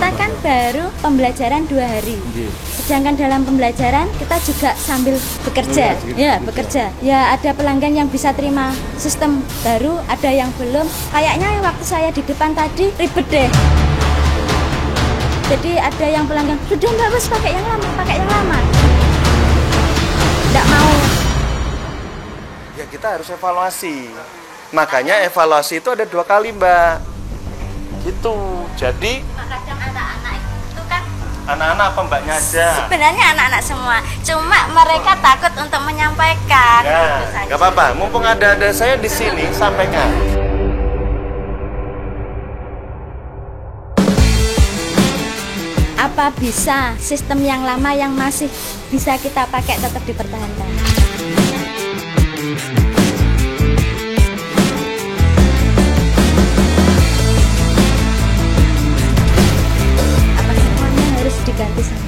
Kita kan baru pembelajaran 2 hari. Sedangkan dalam pembelajaran kita juga sambil bekerja. Ya, bekerja. Ya, ada pelanggan yang bisa terima sistem baru, ada yang belum. Kayaknya waktu saya di depan tadi ribet deh. Jadi ada yang pelanggan, sudah Mbak Bos pakai yang lama, Nggak mau. Ya kita harus evaluasi. Makanya evaluasi itu ada 2 kali Mbak. Gitu. Jadi Kadang anak-anak itu kan anak-anak apa Mbaknya aja? sebenarnya anak-anak semua, cuma mereka takut untuk menyampaikan. Ya, Gitu saja. nggak apa-apa. Mumpung ada saya di sini, sampaikan. Apa bisa sistem yang lama yang masih bisa kita pakai tetap dipertahankan? Apa semuanya harus diganti sama?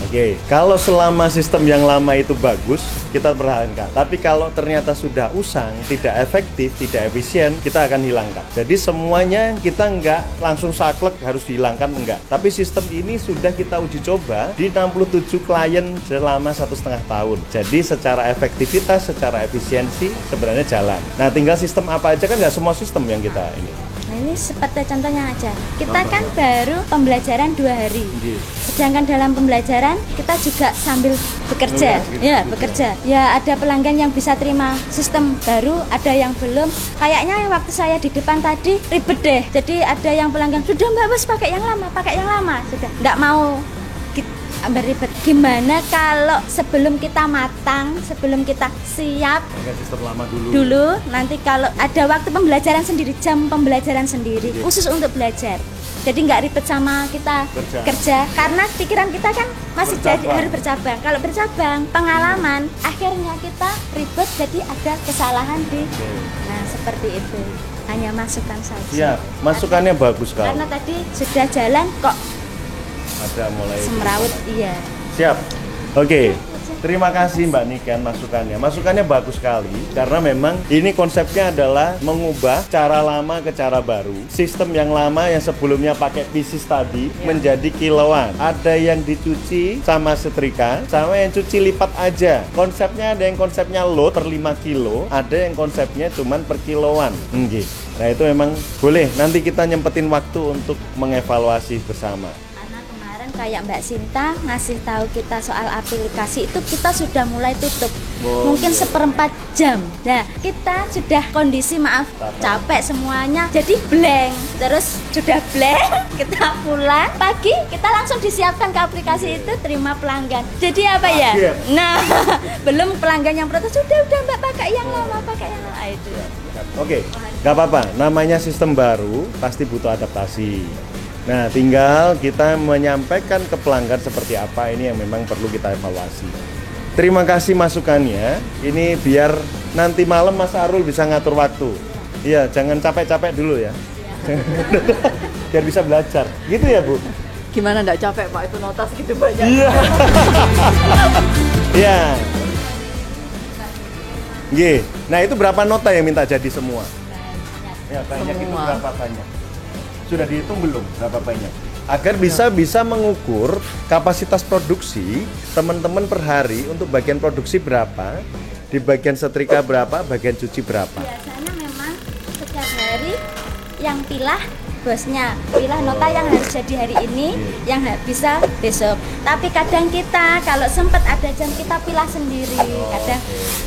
Oke, kalau selama sistem yang lama itu bagus, kita pertahankan. Tapi kalau ternyata sudah usang, tidak efektif, tidak efisien, kita akan hilangkan. Jadi semuanya kita nggak langsung saklek harus dihilangkan, enggak. Tapi sistem ini sudah kita uji coba di 67 klien selama 1,5 tahun. Jadi secara efektivitas, secara efisiensi sebenarnya jalan. Nah, tinggal sistem apa aja kan nggak semua sistem yang kita ini. Nah, ini seperti contohnya aja. Kita kan baru pembelajaran 2 hari. Sedangkan dalam pembelajaran kita juga sambil bekerja. Ya, bekerja. Ya, ada pelanggan yang bisa terima sistem baru, ada yang belum. Kayaknya waktu saya di depan tadi ribet deh. Jadi ada yang pelanggan, sudah Mbak Bos pakai yang lama. Sudah, nggak mau beribet. Gimana kalau sebelum kita matang, sebelum kita siap Sistem lama dulu, nanti kalau ada waktu pembelajaran sendiri, jam pembelajaran sendiri khusus untuk belajar. Jadi nggak ribet sama kita kerja, karena pikiran kita kan masih jadi harus bercabang. Kalau bercabang, pengalaman, akhirnya kita ribet jadi ada kesalahan di. Nah, seperti itu. Hanya masukan saja. Iya, masukannya bagus sekali. Karena tadi sudah jalan kok Ada mulai semrawut, iya. Siap. Oke. Terima kasih Mbak Niken masukannya. Masukannya bagus sekali karena memang ini konsepnya adalah mengubah cara lama ke cara baru. Sistem yang lama yang sebelumnya pakai pieces tadi menjadi kiloan. Ada yang dicuci sama setrika, sama yang cuci lipat aja. Konsepnya ada yang konsepnya load per 5 kilo, ada yang konsepnya cuman per kiloan. Nah, itu memang boleh. Nanti kita nyempetin waktu untuk mengevaluasi bersama. Kayak Mbak Sinta ngasih tahu kita soal aplikasi itu kita sudah mulai tutup. Mungkin 1/4 jam. Nah, kita sudah kondisi capek semuanya, jadi blank. Terus sudah blank, kita pulang pagi kita langsung disiapkan ke aplikasi itu terima pelanggan. Jadi apa ya? Nah, belum pelanggan yang protes sudah Mbak pakai yang lama. Itu. Oke, nggak apa-apa. Namanya sistem baru pasti butuh adaptasi. Nah, tinggal kita menyampaikan ke pelanggan seperti apa ini yang memang perlu kita evaluasi. Terima kasih masukannya. Ini biar nanti malam Mas Arul bisa ngatur waktu. Iya, jangan capek-capek dulu ya. Biar bisa belajar. Gitu ya, Bu? Gimana nggak capek Pak, itu nota segitu banyak. Iya. Iya. Nggih. Nah, itu berapa nota yang minta jadi semua? Ya, banyak itu berapa banyak? Sudah dihitung belum berapa banyak? Agar bisa mengukur kapasitas produksi teman-teman per hari untuk bagian produksi berapa, di bagian setrika berapa, bagian cuci berapa. Biasanya memang setiap hari yang pilah bosnya, pilah nota yang harus jadi hari ini, yang bisa besok. Tapi kadang kita kalau sempat ada jam kita pilah sendiri. Kadang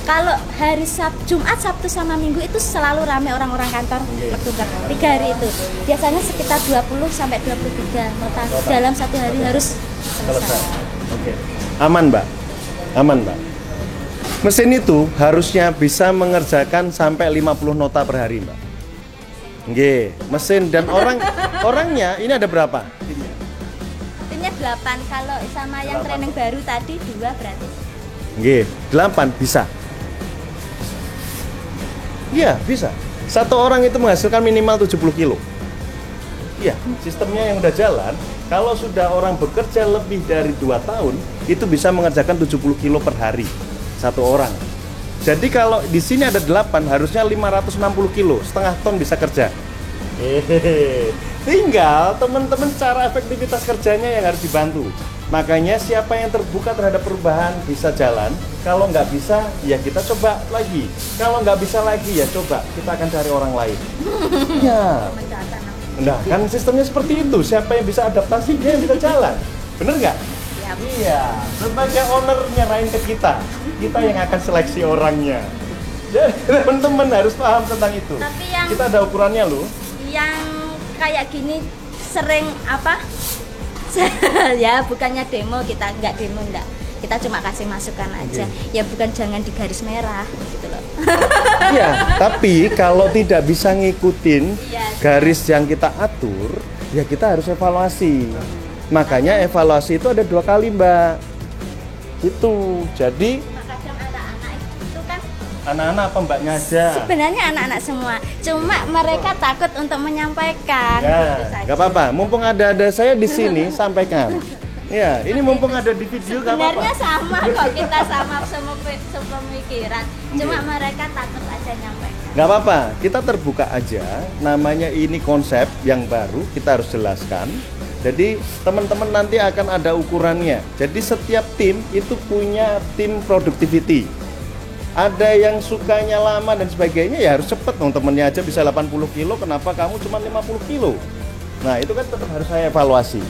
kalau hari Jumat, Sabtu sama Minggu itu selalu ramai orang-orang kantor bertugas. 3 hari itu biasanya sekitar 20 sampai 23 nota dalam 1 hari harus selesai. Oke. Aman, Mbak. Mesin itu harusnya bisa mengerjakan sampai 50 nota per hari, Mbak. Nggih, mesin dan orangnya ini ada berapa? Timnya 8, kalau sama yang training baru tadi 2 berarti. Nggih, 8 bisa. Iya, bisa. Satu orang itu menghasilkan minimal 70 kilo. Iya, sistemnya yang udah jalan. Kalau sudah orang bekerja lebih dari 2 tahun, itu bisa mengerjakan 70 kilo per hari. Satu orang. Jadi kalau di sini ada 8, harusnya 560 kilo, setengah ton bisa kerja. Tinggal teman-teman secara efektivitas kerjanya yang harus dibantu. Makanya siapa yang terbuka terhadap perubahan bisa jalan. Kalau nggak bisa, ya kita coba lagi. Kalau nggak bisa lagi, ya coba kita akan cari orang lain. Ya. Nah, kan sistemnya seperti itu. Siapa yang bisa adaptasi, dia yang bisa jalan. Bener nggak? Iya. Sebagai owner nyerahin ke kita yang akan seleksi orangnya. Jadi teman-teman harus paham tentang itu. Tapi yang Kita ada ukurannya loh. yang kayak gini sering apa? Ya bukannya demo, kita nggak demo, enggak. Kita cuma kasih masukan aja. Ya bukan jangan di garis merah gitu loh. Iya, tapi kalau tidak bisa ngikutin Iya. garis yang kita atur, ya kita harus evaluasi. Makanya evaluasi itu ada 2 kali, Mbak. Itu. Jadi Kadang anak-anak itu kan anak-anak apa Mbaknya aja? sebenarnya anak-anak semua, cuma mereka takut untuk menyampaikan. Ya, Gitu saja. nggak apa-apa. Mumpung ada saya di sini, sampaikan. Ya, ini mumpung ada di video, nggak apa-apa. Sebenarnya sama kok, kita sama sepemikiran. Cuma mereka takut aja nyampaikan. Nggak apa-apa, kita terbuka aja. Namanya ini konsep yang baru, kita harus jelaskan. Jadi teman-teman nanti akan ada ukurannya. Jadi setiap tim itu punya tim productivity. Ada yang sukanya lama dan sebagainya, ya harus cepet. Temennya aja bisa 80 kilo, kenapa kamu cuma 50 kilo? Nah itu kan tetap harus saya evaluasi.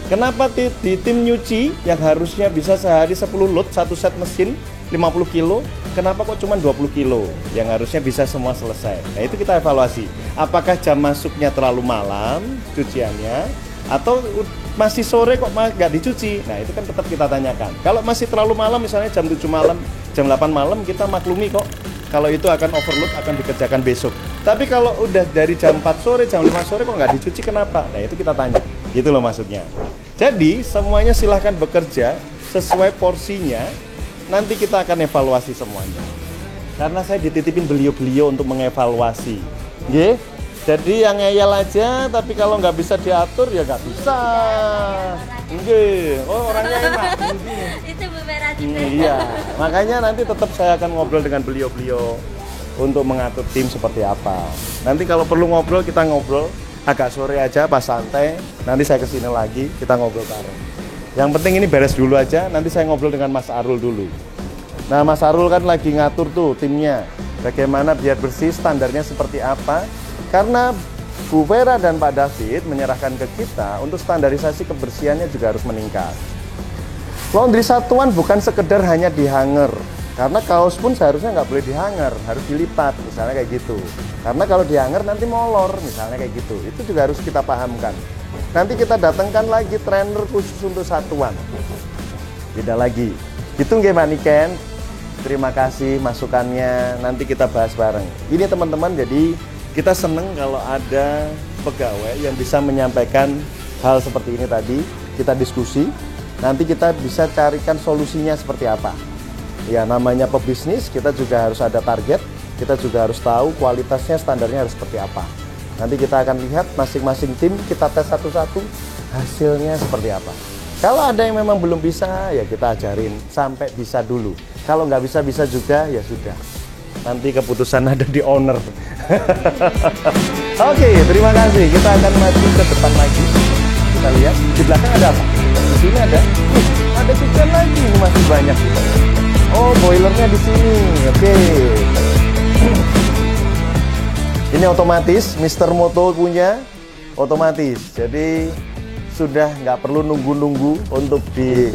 Kenapa di tim nyuci yang harusnya bisa sehari 10 load, satu set mesin 50 kilo, kenapa kok cuma 20 kilo? Yang harusnya bisa semua selesai. Nah itu kita evaluasi. Apakah jam masuknya terlalu malam cuciannya? Atau masih sore kok nggak dicuci? Nah itu kan tetap kita tanyakan. Kalau masih terlalu malam, misalnya jam 7 malam, jam 8 malam, kita maklumi kok. Kalau itu akan overload, akan dikerjakan besok. Tapi kalau udah dari jam 4 sore, jam 5 sore kok nggak dicuci, kenapa? Nah itu kita tanya. Gitu loh maksudnya. Jadi semuanya silahkan bekerja sesuai porsinya. Nanti kita akan evaluasi semuanya. Karena saya dititipin beliau-beliau untuk mengevaluasi. Nggih? Jadi yang ngeyel aja, tapi kalau nggak bisa diatur ya nggak bisa. Nggih. Oh orangnya enak. Itu Bu Vera Iya. Makanya nanti tetap saya akan ngobrol dengan beliau-beliau untuk mengatur tim seperti apa. Nanti kalau perlu ngobrol, kita ngobrol agak sore aja pas santai. Nanti saya kesini lagi, kita ngobrol bareng. Yang penting ini beres dulu aja. Nanti saya ngobrol dengan Mas Arul dulu. Nah Mas Arul kan lagi ngatur tuh timnya. Bagaimana biar bersih, standarnya seperti apa. Karena Bu Vera dan Pak David menyerahkan ke kita untuk standarisasi kebersihannya juga harus meningkat. Laundry satuan bukan sekedar hanya dihanger. Karena kaos pun seharusnya nggak boleh dihanger, harus dilipat, misalnya kayak gitu. Karena kalau dihanger nanti molor, misalnya kayak gitu. Itu juga harus kita pahamkan. Nanti kita datangkan lagi trainer khusus untuk satuan. Beda lagi. Itu nggih Mbak Niken. Terima kasih masukannya, nanti kita bahas bareng. Ini teman-teman, jadi kita seneng kalau ada pegawai yang bisa menyampaikan hal seperti ini tadi. Kita diskusi, nanti kita bisa carikan solusinya seperti apa. Ya namanya pebisnis, kita juga harus ada target, kita juga harus tahu kualitasnya, standarnya harus seperti apa. Nanti kita akan lihat masing-masing tim, kita tes satu-satu, hasilnya seperti apa. Kalau ada yang memang belum bisa, ya kita ajarin sampai bisa dulu. Kalau nggak bisa-bisa juga, ya sudah. Nanti keputusan ada di owner. Oke, terima kasih. Kita akan maju ke depan lagi. Kita lihat di belakang ada apa? Di sini ada. Ada chicken lagi. Ini masih banyak. Oh, boilernya di sini. Oke. Ini otomatis. Mr. Moto punya otomatis. Jadi sudah nggak perlu nunggu-nunggu untuk di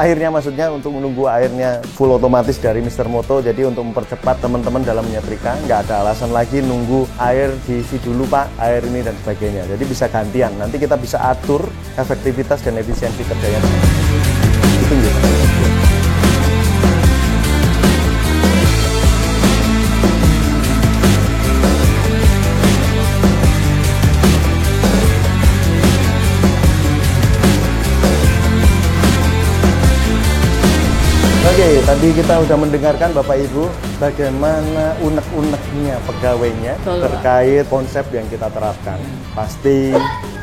airnya, maksudnya untuk menunggu airnya full otomatis dari Mr. Moto. Jadi untuk mempercepat teman-teman dalam menyetrika, nggak ada alasan lagi nunggu air diisi dulu Pak, air ini dan sebagainya. Jadi bisa gantian, nanti kita bisa atur efektivitas dan efisiensi kerjanya. Itu gitu. Oke, tadi kita sudah mendengarkan Bapak Ibu bagaimana unek-uneknya pegawainya terkait konsep yang kita terapkan. Pasti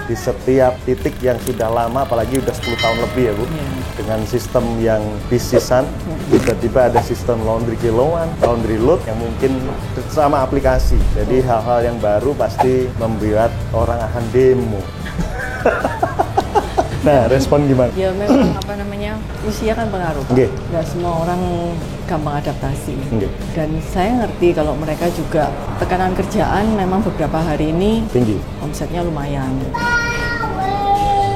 di setiap titik yang sudah lama, apalagi udah 10 tahun lebih ya Bu, dengan sistem yang bisisan, tiba-tiba ada sistem laundry kiloan, laundry load yang mungkin sama aplikasi. Jadi hal-hal yang baru pasti membuat orang akan demo. Nah, respon gimana? Ya memang usia kan pengaruh. Nggih. Nggak semua orang gampang adaptasi. Nggih. Dan saya ngerti kalau mereka juga tekanan kerjaan memang beberapa hari ini Tinggi. omsetnya lumayan.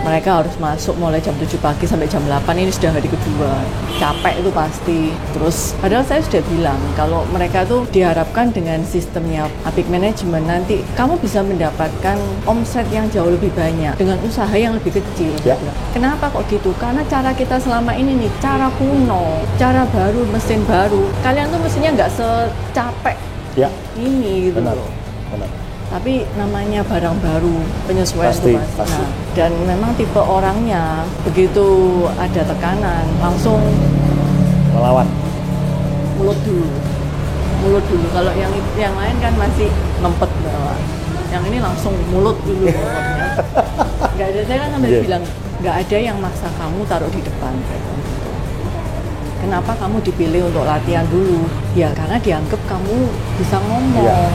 Mereka harus masuk mulai jam 7 pagi sampai jam 8, ini sudah hari kedua. Capek itu pasti. Terus padahal saya sudah bilang kalau mereka tuh diharapkan dengan sistemnya Apik Management nanti kamu bisa mendapatkan omset yang jauh lebih banyak dengan usaha yang lebih kecil. Ya. Kenapa kok gitu? Karena cara kita selama ini nih, cara kuno, cara baru, mesin baru. Kalian tuh mestinya nggak secapek Ya, ini gitu benar. loh. Benar. Tapi namanya barang baru, penyesuaian Pasti, itu pasti. pasti. Nah, dan memang tipe orangnya begitu ada tekanan langsung Melawan. mulut dulu. Kalau yang lain kan masih ngempet bawah. Yang ini langsung mulut dulu. Nggak ada, saya kan sampai Yeah. bilang nggak ada yang maksa kamu taruh di depan. Kenapa kamu dipilih untuk latihan dulu? Ya karena dianggap kamu bisa ngomong. Yeah.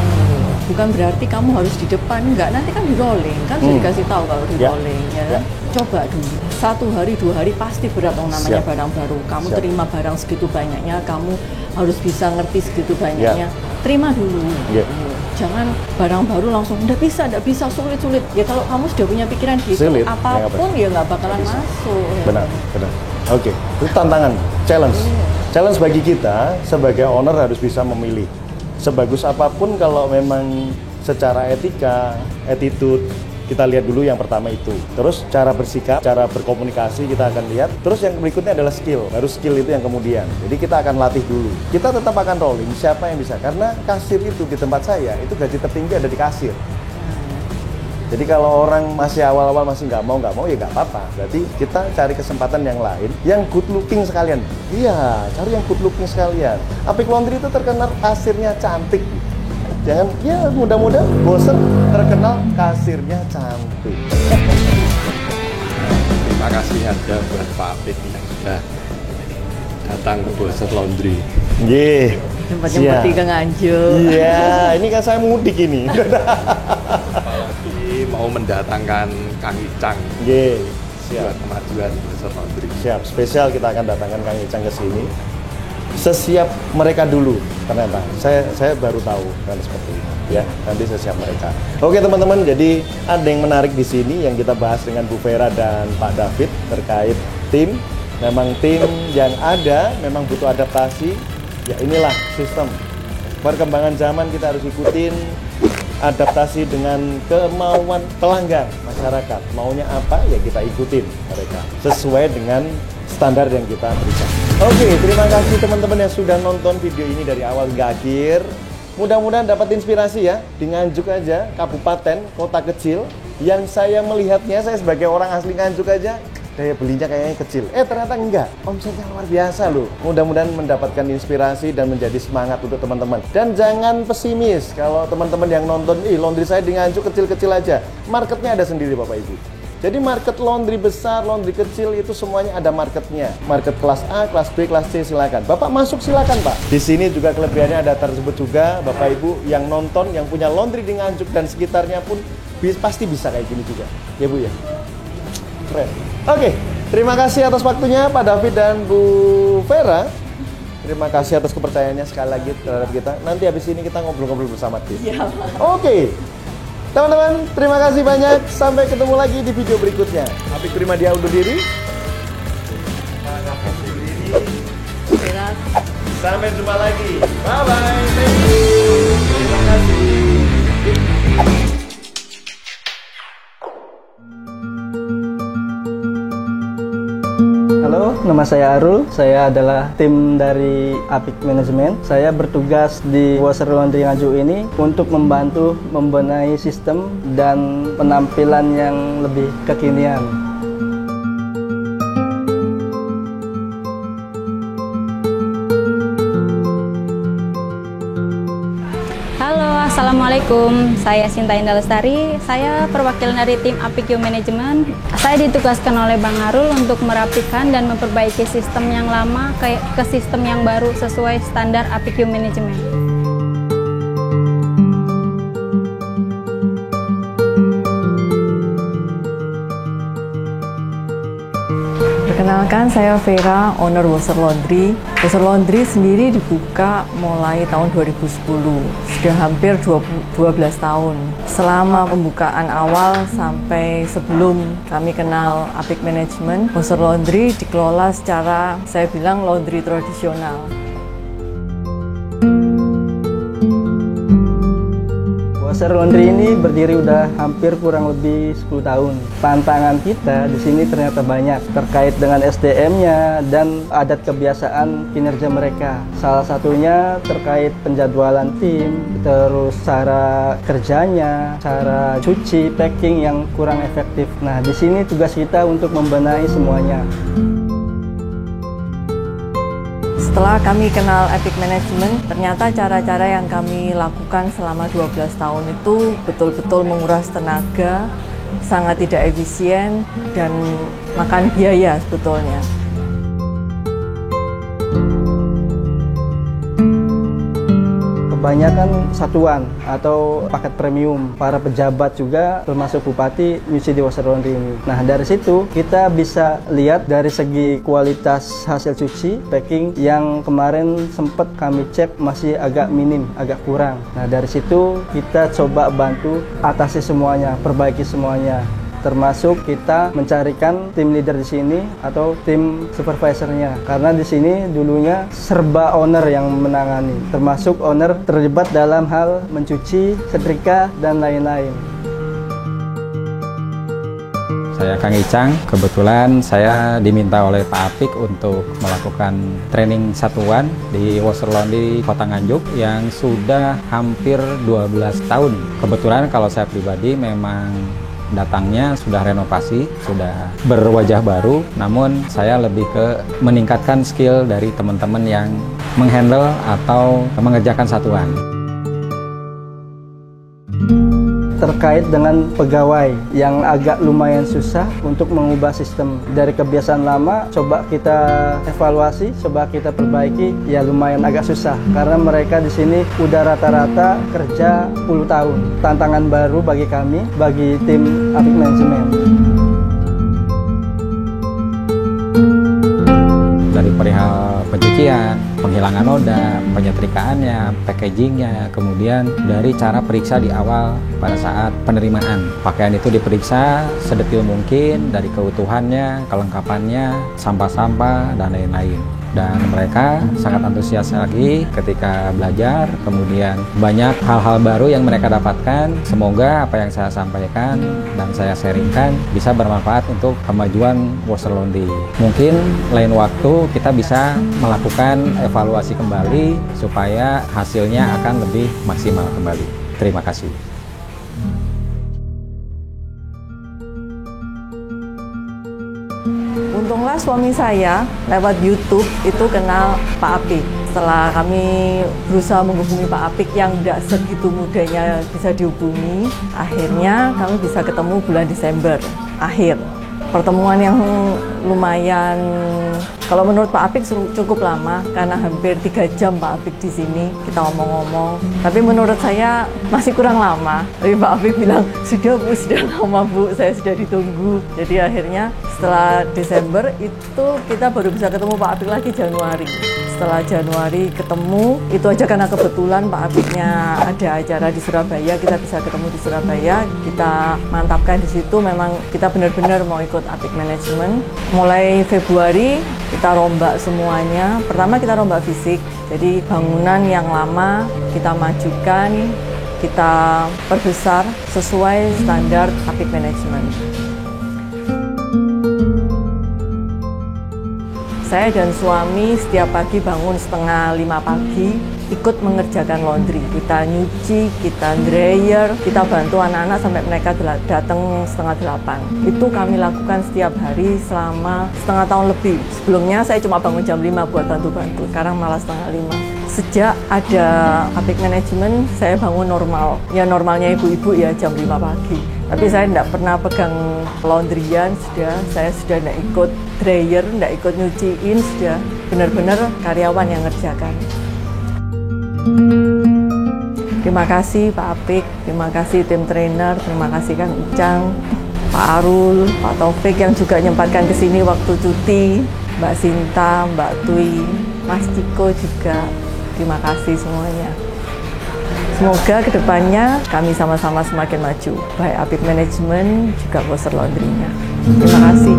Bukan berarti kamu harus di depan, enggak, nanti kan di rolling, kan sudah dikasih tahu kalau di Ya. rolling, ya Ya. kan? Coba dulu, 1 hari 2 hari pasti berat dong namanya Siap. barang baru. Kamu Siap. terima barang segitu banyaknya, kamu harus bisa ngerti segitu banyaknya. Terima dulu. Ya. Jangan barang baru langsung, nggak bisa, sulit. Ya kalau kamu sudah punya pikiran gitu, Sulit, apapun ya nggak bakalan masuk. Ya. Benar. Oke, itu tantangan, challenge. Challenge bagi kita sebagai owner harus bisa memilih. Sebagus apapun kalau memang secara etika, attitude, kita lihat dulu yang pertama itu. Terus cara bersikap, cara berkomunikasi kita akan lihat. Terus yang berikutnya adalah skill. Baru skill itu yang kemudian. Jadi kita akan latih dulu. Kita tetap akan rolling siapa yang bisa. Karena kasir itu di tempat saya, itu gaji tertinggi ada di kasir. Jadi kalau orang masih awal-awal masih nggak mau ya nggak apa-apa. Berarti kita cari kesempatan yang lain, yang good looking sekalian. Iya, cari yang good looking sekalian. Apik Laundry itu terkenal kasirnya cantik. Jangan, ya mudah-mudahan bosen terkenal kasirnya cantik. Terima kasih ada buat Pak Apik yang sudah datang ke Boser Laundry. Ye, Jemput-jemput ke Nganjuk. Iya, ini kan saya mudik ini. Apalagi mau mendatangkan Kang Icang Ye, buat siap. kemajuan Boser Laundry. Siap, spesial kita akan datangkan Kang Icang ke sini. Sesiap mereka dulu, ternyata. Saya baru tahu kan seperti itu. Ya, nanti sesiap mereka. Oke teman-teman, jadi ada yang menarik di sini yang kita bahas dengan Bu Vera dan Pak David terkait tim. Memang tim yang ada memang butuh adaptasi. Ya inilah sistem. Perkembangan zaman kita harus ikutin, adaptasi dengan kemauan pelanggan masyarakat. Maunya apa ya kita ikutin mereka sesuai dengan standar yang kita berikan. Oke, terima kasih teman-teman yang sudah nonton video ini dari awal hingga akhir. Mudah-mudahan dapat inspirasi ya. Di Nganjuk aja, kabupaten, kota kecil, yang saya melihatnya, saya sebagai orang asli Nganjuk aja, daya belinya kayaknya kecil. Ternyata enggak. Omsetnya luar biasa loh. Mudah-mudahan mendapatkan inspirasi dan menjadi semangat untuk teman-teman. Dan jangan pesimis kalau teman-teman yang nonton, laundry saya di Nganjuk kecil-kecil aja. Marketnya ada sendiri Bapak Ibu. Jadi market laundry besar, laundry kecil itu semuanya ada marketnya. Market kelas A, kelas B, kelas C silakan. Bapak masuk silakan Pak. Di sini juga kelebihannya ada tersebut juga Bapak Ibu yang nonton, yang punya laundry di Nganjuk dan sekitarnya pun pasti bisa kayak gini juga. Ya Bu ya. Keren. Oke, terima kasih atas waktunya Pak David dan Bu Vera. Terima kasih atas kepercayaannya sekali lagi terhadap kita. Nanti habis ini kita ngobrol-ngobrol bersama tim. Siap. Oke. Teman-teman, terima kasih banyak. Sampai ketemu lagi di video berikutnya. Apik Primadia undur diri. Sampai jumpa lagi. Bye-bye. Thank you. Terima kasih. Halo, nama saya Arul. Saya adalah tim dari Apik Management. Saya bertugas di Boser Laundry Nganjuk ini untuk membantu membenahi sistem dan penampilan yang lebih kekinian. Halo, Assalamualaikum, saya Sinta Indah Lestari. Saya perwakilan dari tim Apik Management. Saya ditugaskan oleh Bang Arul untuk merapikan dan memperbaiki sistem yang lama ke sistem yang baru sesuai standar Apik Management. Perkenalkan, saya Vera, owner Wasser Laundry. Wasser Laundry sendiri dibuka mulai tahun 2010, sudah hampir 12 tahun. Selama pembukaan awal sampai sebelum kami kenal Apik Management, Wasser Laundry dikelola secara, saya bilang, laundry tradisional. Wasser Laundry ini berdiri udah hampir kurang lebih 10 tahun. Tantangan kita di sini ternyata banyak terkait dengan SDM-nya dan adat kebiasaan kinerja mereka. Salah satunya terkait penjadwalan tim, terus cara kerjanya, cara cuci, packing yang kurang efektif. Nah, di sini tugas kita untuk membenahi semuanya. Setelah kami kenal Apik Management, ternyata cara-cara yang kami lakukan selama 12 tahun itu betul-betul menguras tenaga, sangat tidak efisien, dan makan biaya sebetulnya. Kebanyakan satuan atau paket premium, para pejabat juga termasuk bupati nyuci di Wasser Laundry ini. Nah, dari situ kita bisa lihat dari segi kualitas hasil cuci, packing yang kemarin sempat kami cek masih agak minim, agak kurang. Nah, dari situ kita coba bantu atasi semuanya, perbaiki semuanya. Termasuk kita mencarikan tim leader di sini atau tim supervisornya, karena di sini dulunya serba owner yang menangani, termasuk owner terlibat dalam hal mencuci, setrika, dan lain-lain. Saya Kang Icang, kebetulan saya diminta oleh Pak Apik untuk melakukan training satuan di Wasser Laundry Kota Nganjuk yang sudah hampir 12 tahun. Kebetulan kalau saya pribadi memang datangnya sudah renovasi, sudah berwajah baru, namun saya lebih ke meningkatkan skill dari teman-teman yang menghandle atau mengerjakan satuan. Terkait dengan pegawai yang agak lumayan susah untuk mengubah sistem dari kebiasaan lama, coba kita evaluasi, coba kita perbaiki, ya lumayan agak susah karena mereka di sini udah rata-rata kerja 10 tahun. Tantangan baru bagi kami, bagi tim Apik Management. Dari perihal pencucian, penghilangan noda, penyetrikaannya, packagingnya, kemudian dari cara periksa di awal pada saat penerimaan. Pakaian itu diperiksa sedetil mungkin dari keutuhannya, kelengkapannya, sampah-sampah, dan lain-lain. Dan mereka sangat antusias lagi ketika belajar, kemudian banyak hal-hal baru yang mereka dapatkan. Semoga apa yang saya sampaikan dan saya sharingkan bisa bermanfaat untuk kemajuan Wasser Laundry. Mungkin lain waktu kita bisa melakukan evaluasi kembali supaya hasilnya akan lebih maksimal kembali. Terima kasih. Untunglah suami saya lewat YouTube itu kenal Pak Apik. Setelah kami berusaha menghubungi Pak Apik yang tidak segitu mudahnya bisa dihubungi, akhirnya kami bisa ketemu bulan Desember akhir. Pertemuan yang lumayan, kalau menurut Pak Apik cukup lama karena hampir 3 jam Pak Apik di sini kita ngomong-ngomong. Tapi menurut saya masih kurang lama. Tapi Pak Apik bilang, sudah Bu, sudah lama Bu, saya sudah ditunggu. Jadi akhirnya setelah Desember itu kita baru bisa ketemu Pak Apik lagi Januari. Setelah Januari ketemu, itu aja karena kebetulan Pak Apiknya ada acara di Surabaya, kita bisa ketemu di Surabaya. Kita mantapkan di situ, memang kita benar-benar mau ikut Apik Management. Mulai Februari kita rombak semuanya. Pertama kita rombak fisik, jadi bangunan yang lama kita majukan, kita perbesar sesuai standar Apik Management. Saya dan suami setiap pagi bangun setengah 5 pagi, ikut mengerjakan laundry. Kita nyuci, kita dryer, kita bantu anak-anak sampai mereka datang setengah 8. Itu kami lakukan setiap hari selama setengah tahun lebih. Sebelumnya saya cuma bangun jam 5 buat bantu-bantu, sekarang malah setengah 5. Sejak ada Apik Manajemen, saya bangun normal. Ya normalnya ibu-ibu ya jam 5 pagi. Tapi saya tidak pernah pegang laundryan, saya sudah tidak ikut dryer, tidak ikut nyuciin, sudah benar-benar karyawan yang ngerjakan. Terima kasih Pak Apik, terima kasih tim trainer, terima kasih Kang Ucang, Pak Arul, Pak Taufik yang juga nyempatkan ke sini waktu cuti, Mbak Sinta, Mbak Tui, Mas Ciko juga. Terima kasih semuanya. Semoga kedepannya kami sama-sama semakin maju, baik Apik Manajemen juga Boser Laundry-nya. Terima kasih.